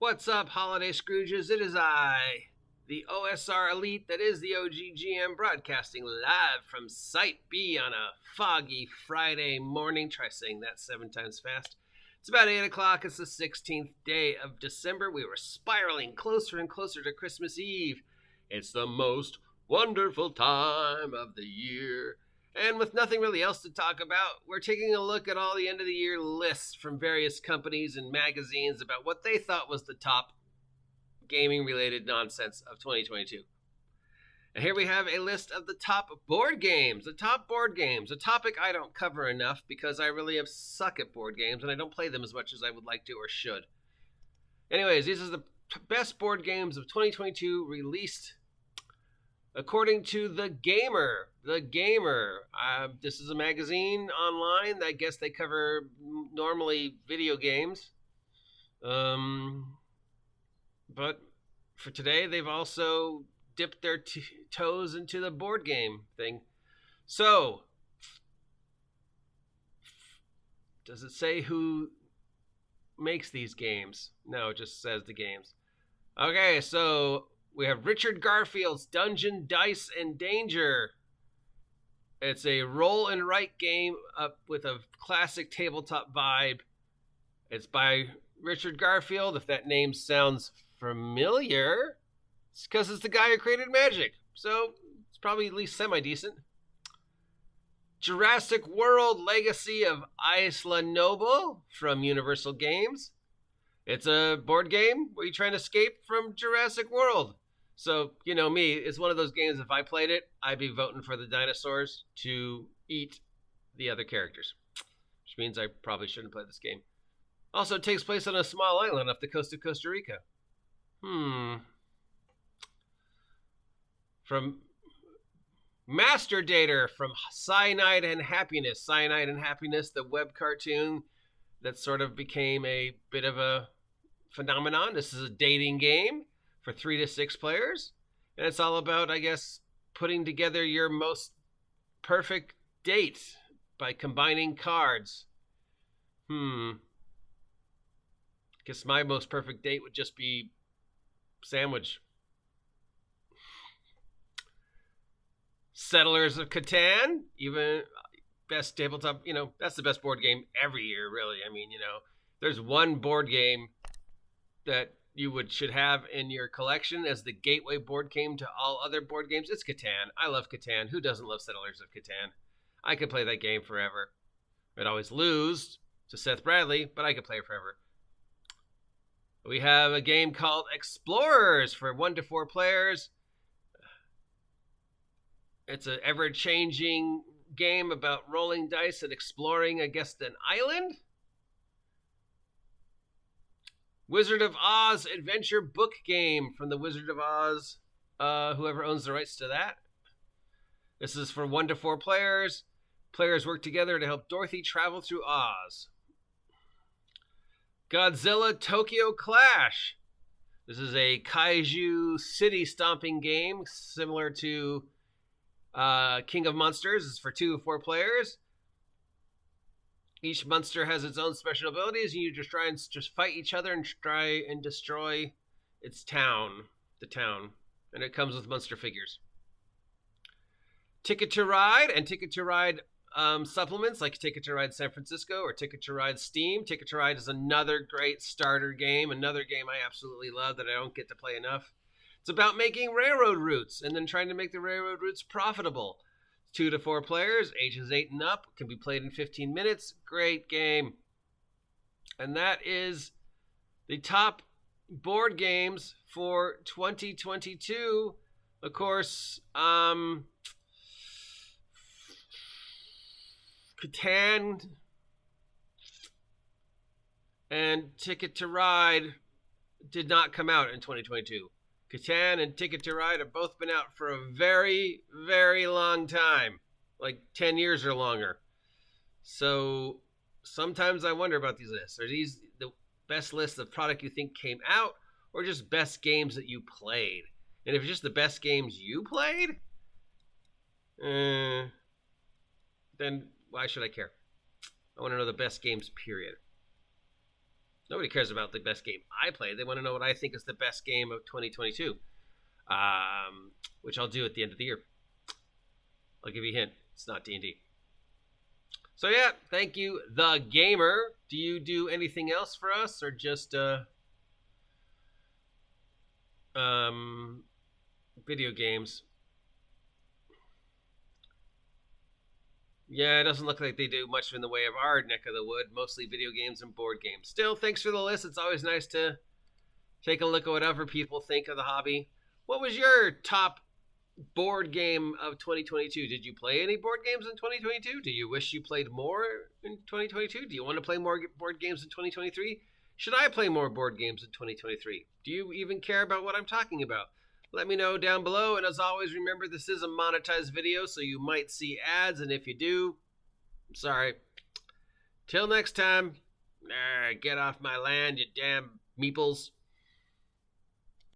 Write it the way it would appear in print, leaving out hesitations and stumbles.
What's up, Holiday Scrooges? It is I, the OSR elite that is the OGGM, broadcasting live from Site B on a foggy Friday morning. Try saying that 7 times fast. It's about 8 o'clock. It's the 16th day of December. We were spiraling closer and closer to Christmas Eve. It's the most wonderful time of the year. And with nothing really else to talk about, we're taking a look at all the end of the year lists from various companies and magazines about what they thought was the top gaming related nonsense of 2022. And here we have a list of the top board games. A topic I don't cover enough because I really suck at board games and I don't play them as much as I would like to or should. Anyways, these are the best board games of 2022 released according to The Gamer. This is a magazine online. I guess they cover normally video games. But for today, they've also dipped their toes into the board game thing. So, does it say who makes these games? No, it just says the games. Okay, so we have Richard Garfield's Dungeon, Dice, and Danger. It's a roll and write game with a classic tabletop vibe. It's by Richard Garfield. If that name sounds familiar, it's because it's the guy who created Magic. So it's probably at least semi-decent. Jurassic World Legacy of Isla Nobel from Universal Games. It's a board game where you try to escape from Jurassic World. So, you know me, it's one of those games, if I played it, I'd be voting for the dinosaurs to eat the other characters. Which means I probably shouldn't play this game. Also, it takes place on a small island off the coast of Costa Rica. From Master Dater from Cyanide and Happiness. Cyanide and Happiness, the web cartoon that sort of became a bit of a phenomenon. This is a dating game for 3 to 6 players. And it's all about, I guess, putting together your most perfect date by combining cards. Guess my most perfect date would just be sandwich. Settlers of Catan, even best tabletop, that's the best board game every year, really. I mean, there's one board game that you should have in your collection as the gateway board game to all other board games. It's Catan. I love Catan. Who doesn't love Settlers of Catan? I could play that game forever. I'd always lose to Seth Bradley, but I could play it forever. We have a game called Explorers for 1 to 4 players. It's an ever-changing game about rolling dice and exploring, I guess, an island. Wizard of Oz adventure book game from the Wizard of Oz, whoever owns the rights to that. This is for 1 to 4 players. Players work together to help Dorothy travel through Oz. Godzilla Tokyo Clash. This is a kaiju city stomping game similar to King of Monsters. It's for 2 to 4 players. Each monster has its own special abilities, and you just try and fight each other and try and destroy its town, and it comes with monster figures. Ticket to Ride and Ticket to Ride supplements like Ticket to Ride San Francisco or Ticket to Ride Steam. Ticket to Ride is another great starter game, another game I absolutely love that I don't get to play enough. It's about making railroad routes and then trying to make the railroad routes profitable. 2 to 4 players, ages 8 and up, can be played in 15 minutes. Great game. And that is the top board games for 2022. Of course, Catan and Ticket to Ride did not come out in 2022. Catan and Ticket to Ride have both been out for a very, very long time. Like 10 years or longer. So sometimes I wonder about these lists. Are these the best lists of product you think came out, or just best games that you played? And if it's just the best games you played, then why should I care? I want to know the best games, period. Nobody cares about the best game I play. They want to know what I think is the best game of 2022, which I'll do at the end of the year. I'll give you a hint. It's not D&D. So yeah, thank you, The Gamer. Do you do anything else for us, or just video games? Yeah, it doesn't look like they do much in the way of our neck of the wood. Mostly video games and board games. Still, thanks for the list. It's always nice to take a look at what other people think of the hobby. What was your top board game of 2022? Did you play any board games in 2022? Do you wish you played more in 2022? Do you want to play more board games in 2023? Should I play more board games in 2023? Do you even care about what I'm talking about? Let me know down below, and as always, remember this is a monetized video, so you might see ads, and if you do, I'm sorry. Till next time, get off my land, you damn meeples.